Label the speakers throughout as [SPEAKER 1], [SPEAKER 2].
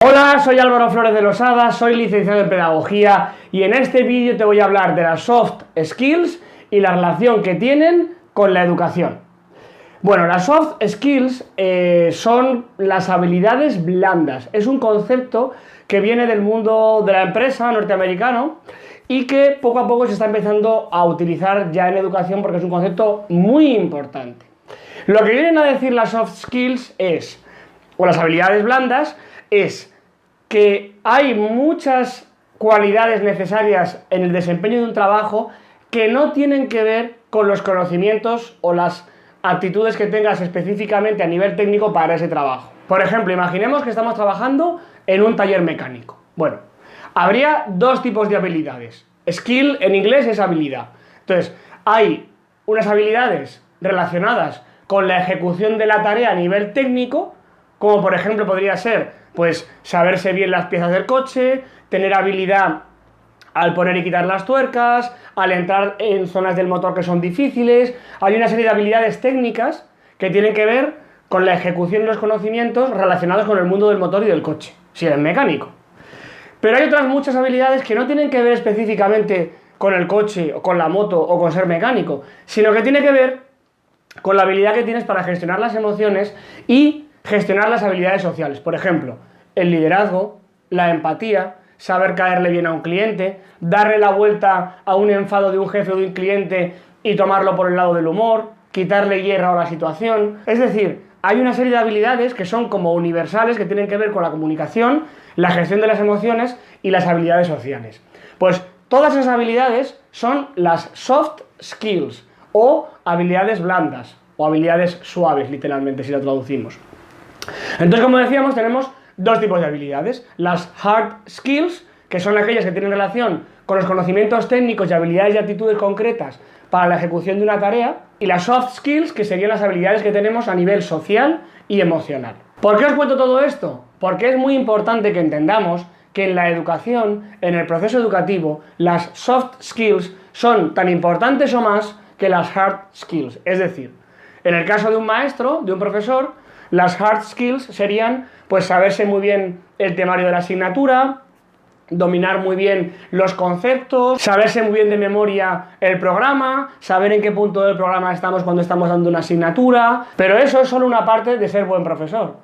[SPEAKER 1] Hola, soy Álvaro Flores de Losada, soy licenciado en Pedagogía y en este vídeo te voy a hablar de las soft skills y la relación que tienen con la educación. Bueno, las soft skills son las habilidades blandas. Es un concepto que viene del mundo de la empresa norteamericano y que poco a poco se está empezando a utilizar ya en educación porque es un concepto muy importante. Lo que vienen a decir las soft skills o las habilidades blandas, es que hay muchas cualidades necesarias en el desempeño de un trabajo que no tienen que ver con los conocimientos o las actitudes que tengas específicamente a nivel técnico para ese trabajo. Por ejemplo, imaginemos que estamos trabajando en un taller mecánico. Bueno, habría dos tipos de habilidades. Skill en inglés es habilidad. Entonces, hay unas habilidades relacionadas con la ejecución de la tarea a nivel técnico, como por ejemplo podría ser pues saberse bien las piezas del coche, tener habilidad al poner y quitar las tuercas, al entrar en zonas del motor que son difíciles. Hay una serie de habilidades técnicas que tienen que ver con la ejecución de los conocimientos relacionados con el mundo del motor y del coche, si eres mecánico. Pero hay otras muchas habilidades que no tienen que ver específicamente con el coche, o con la moto, o con ser mecánico, sino que tiene que ver con la habilidad que tienes para gestionar las emociones y gestionar las habilidades sociales. Por ejemplo, el liderazgo, la empatía, saber caerle bien a un cliente, darle la vuelta a un enfado de un jefe o de un cliente y tomarlo por el lado del humor, quitarle hierro a la situación. Es decir, hay una serie de habilidades que son como universales, que tienen que ver con la comunicación, la gestión de las emociones y las habilidades sociales. Pues todas esas habilidades son las soft skills o habilidades blandas o habilidades suaves, literalmente, si lo traducimos. Entonces, como decíamos, tenemos dos tipos de habilidades. Las hard skills, que son aquellas que tienen relación con los conocimientos técnicos y habilidades y actitudes concretas para la ejecución de una tarea, y las soft skills, que serían las habilidades que tenemos a nivel social y emocional. ¿Por qué os cuento todo esto? Porque es muy importante que entendamos que en la educación, en el proceso educativo, las soft skills son tan importantes o más que las hard skills. Es decir, en el caso de un maestro, de un profesor, las hard skills serían pues saberse muy bien el temario de la asignatura, dominar muy bien los conceptos, saberse muy bien de memoria el programa, saber en qué punto del programa estamos cuando estamos dando una asignatura. Pero eso es solo una parte de ser buen profesor.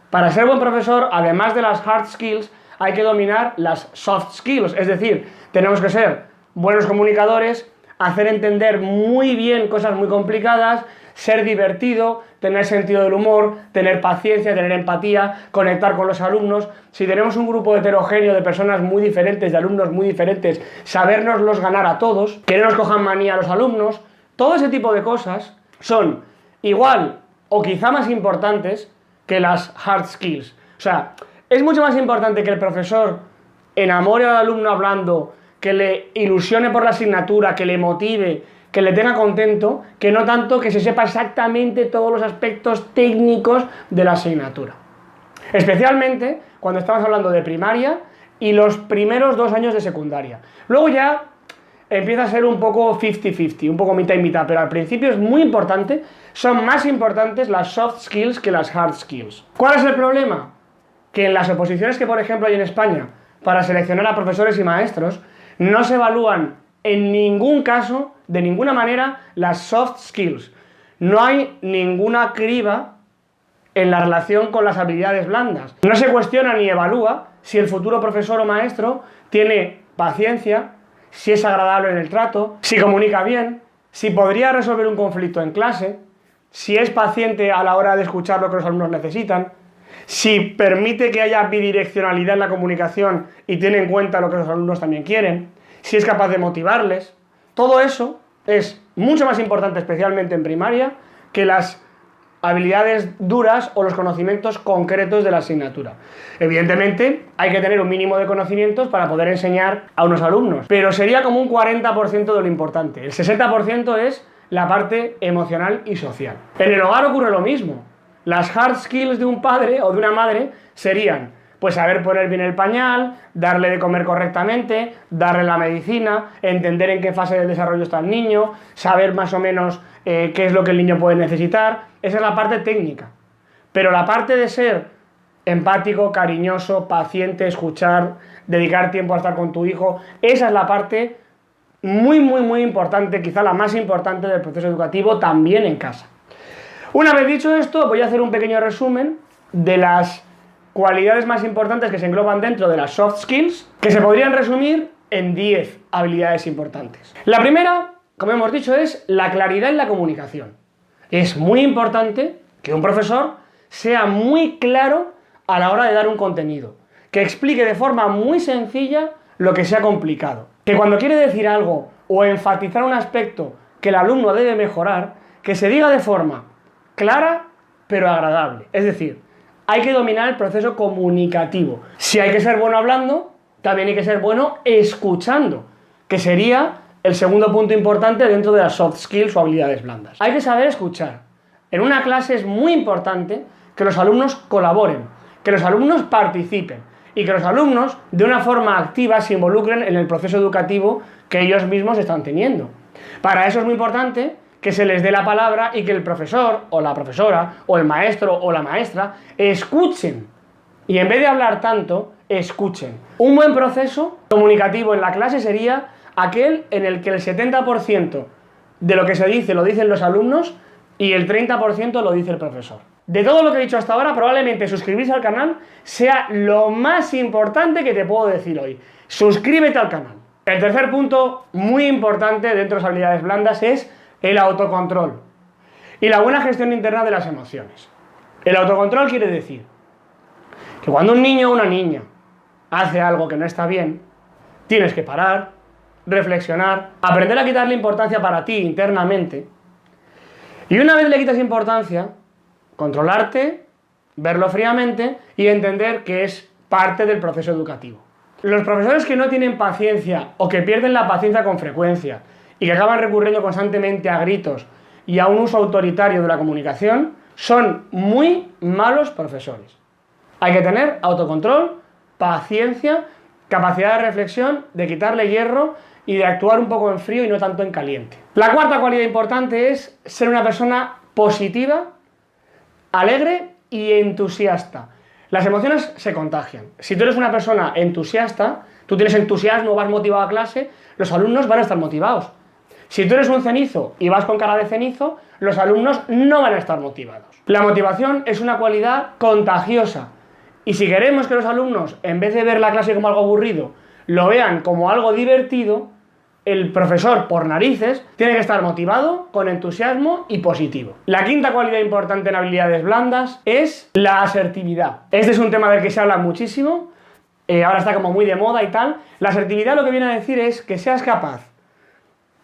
[SPEAKER 1] Para ser buen profesor, además de las hard skills, hay que dominar las soft skills. Es decir, tenemos que ser buenos comunicadores, hacer entender muy bien cosas muy complicadas, ser divertido, tener sentido del humor, tener paciencia, tener empatía, conectar con los alumnos. Si tenemos un grupo heterogéneo de personas muy diferentes, de alumnos muy diferentes, sabernoslos ganar a todos, que no nos cojan manía a los alumnos. Todo ese tipo de cosas son igual o quizá más importantes que las hard skills. O sea, es mucho más importante que el profesor enamore al alumno hablando, que le ilusione por la asignatura, que le motive, que le tenga contento, que no tanto que se sepa exactamente todos los aspectos técnicos de la asignatura. Especialmente cuando estamos hablando de primaria y los primeros 2 años de secundaria. Luego ya empieza a ser un poco 50-50, un poco mitad y mitad, pero al principio es muy importante, son más importantes las soft skills que las hard skills. ¿Cuál es el problema? Que en las oposiciones que, por ejemplo, hay en España para seleccionar a profesores y maestros, no se evalúan en ningún caso, de ninguna manera, las soft skills. No hay ninguna criba en la relación con las habilidades blandas. No se cuestiona ni evalúa si el futuro profesor o maestro tiene paciencia, si es agradable en el trato, si comunica bien, si podría resolver un conflicto en clase, si es paciente a la hora de escuchar lo que los alumnos necesitan, si permite que haya bidireccionalidad en la comunicación y tiene en cuenta lo que los alumnos también quieren, si es capaz de motivarles. Todo eso es mucho más importante, especialmente en primaria, que las habilidades duras o los conocimientos concretos de la asignatura. Evidentemente, hay que tener un mínimo de conocimientos para poder enseñar a unos alumnos, pero sería como un 40% de lo importante. El 60% es la parte emocional y social. En el hogar ocurre lo mismo. Las hard skills de un padre o de una madre serían pues saber poner bien el pañal, darle de comer correctamente, darle la medicina, entender en qué fase del desarrollo está el niño, saber más o menos qué es lo que el niño puede necesitar. Esa es la parte técnica. Pero la parte de ser empático, cariñoso, paciente, escuchar, dedicar tiempo a estar con tu hijo. Esa es la parte muy importante, quizá la más importante del proceso educativo también en casa. Una vez dicho esto, voy a hacer un pequeño resumen de las cualidades más importantes que se engloban dentro de las soft skills, que se podrían resumir en 10 habilidades importantes. La primera, como hemos dicho, es la claridad en la comunicación. Es muy importante que un profesor sea muy claro a la hora de dar un contenido, que explique de forma muy sencilla lo que sea complicado, que cuando quiere decir algo o enfatizar un aspecto que el alumno debe mejorar, que se diga de forma clara pero agradable. Es decir, hay que dominar el proceso comunicativo. Si hay que ser bueno hablando, también hay que ser bueno escuchando, que sería el segundo punto importante dentro de las soft skills o habilidades blandas. Hay que saber escuchar. En una clase es muy importante que los alumnos colaboren, que los alumnos participen y que los alumnos de una forma activa se involucren en el proceso educativo que ellos mismos están teniendo. Para eso es muy importante que se les dé la palabra y que el profesor o la profesora o el maestro o la maestra escuchen y en vez de hablar tanto, escuchen. Un buen proceso comunicativo en la clase sería aquel en el que el 70% de lo que se dice lo dicen los alumnos y el 30% lo dice el profesor. De todo lo que he dicho hasta ahora, probablemente suscribirse al canal sea lo más importante que te puedo decir hoy. Suscríbete al canal. El tercer punto muy importante dentro de las habilidades blandas es el autocontrol y la buena gestión interna de las emociones. El autocontrol quiere decir que cuando un niño o una niña hace algo que no está bien, tienes que parar, reflexionar, aprender a quitarle importancia para ti internamente y una vez le quitas importancia, controlarte, verlo fríamente y entender que es parte del proceso educativo. Los profesores que no tienen paciencia o que pierden la paciencia con frecuencia y que acaban recurriendo constantemente a gritos y a un uso autoritario de la comunicación son muy malos profesores. Hay que tener autocontrol, paciencia, capacidad de reflexión, de quitarle hierro y de actuar un poco en frío y no tanto en caliente. La cuarta cualidad importante es ser una persona positiva, alegre y entusiasta. Las emociones se contagian. Si tú eres una persona entusiasta, tú tienes entusiasmo, vas motivado a clase, los alumnos van a estar motivados. Si tú eres un cenizo y vas con cara de cenizo, los alumnos no van a estar motivados. La motivación es una cualidad contagiosa. Y si queremos que los alumnos, en vez de ver la clase como algo aburrido, lo vean como algo divertido, el profesor, por narices, tiene que estar motivado, con entusiasmo y positivo. La quinta cualidad importante en habilidades blandas es la asertividad. Este es un tema del que se habla muchísimo, ahora está como muy de moda y tal. La asertividad lo que viene a decir es que seas capaz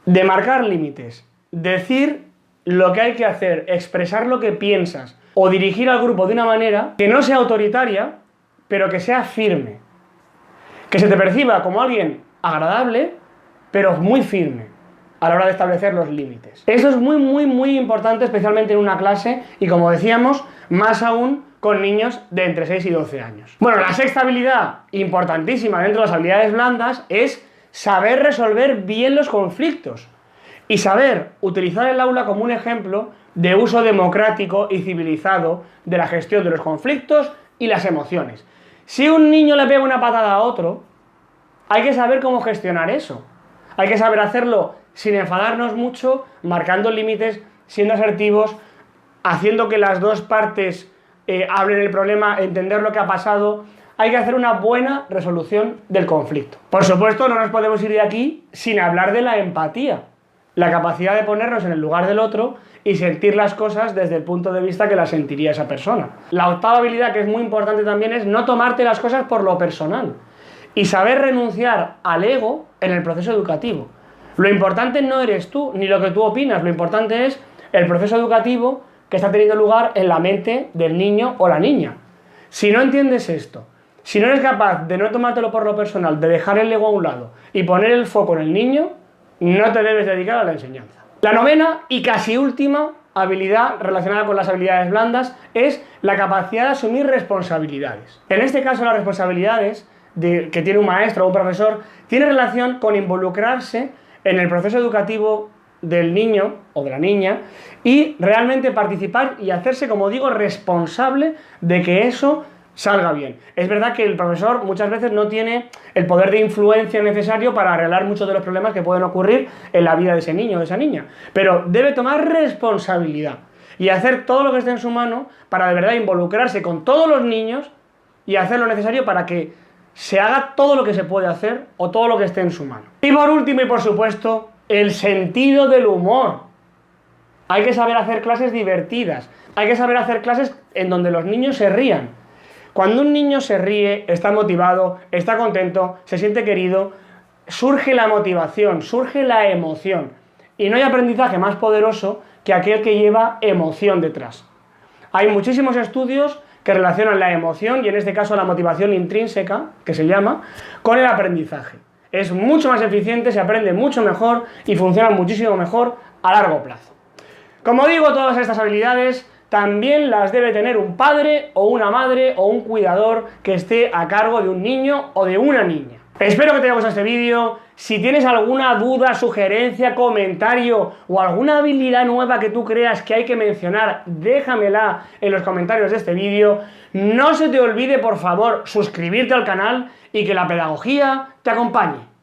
[SPEAKER 1] de marcar límites, decir lo que hay que hacer, expresar lo que piensas o dirigir al grupo de una manera que no sea autoritaria, pero que sea firme. Que se te perciba como alguien agradable, pero muy firme a la hora de establecer los límites. Eso es muy importante, especialmente en una clase y, como decíamos, más aún con niños de entre 6 y 12 años. Bueno, la sexta habilidad importantísima dentro de las habilidades blandas es saber resolver bien los conflictos y saber utilizar el aula como un ejemplo de uso democrático y civilizado de la gestión de los conflictos y las emociones. Si un niño le pega una patada a otro, hay que saber cómo gestionar eso. Hay que saber hacerlo sin enfadarnos mucho, marcando límites, siendo asertivos, haciendo que las dos partes hablen el problema, entender lo que ha pasado. Hay que hacer una buena resolución del conflicto. Por supuesto, no nos podemos ir de aquí sin hablar de la empatía, la capacidad de ponernos en el lugar del otro y sentir las cosas desde el punto de vista que las sentiría esa persona. La octava habilidad, que es muy importante también, es no tomarte las cosas por lo personal y saber renunciar al ego en el proceso educativo. Lo importante no eres tú ni lo que tú opinas, lo importante es el proceso educativo que está teniendo lugar en la mente del niño o la niña. Si no entiendes esto, si no eres capaz de no tomártelo por lo personal, de dejar el ego a un lado y poner el foco en el niño, no te debes dedicar a la enseñanza. La novena y casi última habilidad relacionada con las habilidades blandas es la capacidad de asumir responsabilidades. En este caso, las responsabilidades que tiene un maestro o un profesor tiene relación con involucrarse en el proceso educativo del niño o de la niña y realmente participar y hacerse, como digo, responsable de que eso salga bien. Es verdad que el profesor muchas veces no tiene el poder de influencia necesario para arreglar muchos de los problemas que pueden ocurrir en la vida de ese niño o de esa niña, pero debe tomar responsabilidad y hacer todo lo que esté en su mano para de verdad involucrarse con todos los niños y hacer lo necesario para que se haga todo lo que se puede hacer o todo lo que esté en su mano. Y por último y por supuesto, el sentido del humor. Hay que saber hacer clases divertidas, hay que saber hacer clases en donde los niños se rían. Cuando un niño se ríe, está motivado, está contento, se siente querido, surge la motivación, surge la emoción. Y no hay aprendizaje más poderoso que aquel que lleva emoción detrás. Hay muchísimos estudios que relacionan la emoción, y en este caso la motivación intrínseca, que se llama, con el aprendizaje. Es mucho más eficiente, se aprende mucho mejor y funciona muchísimo mejor a largo plazo. Como digo, todas estas habilidades también las debe tener un padre o una madre o un cuidador que esté a cargo de un niño o de una niña. Espero que te haya gustado este vídeo. Si tienes alguna duda, sugerencia, comentario o alguna habilidad nueva que tú creas que hay que mencionar, déjamela en los comentarios de este vídeo. No se te olvide, por favor, suscribirte al canal y que la pedagogía te acompañe.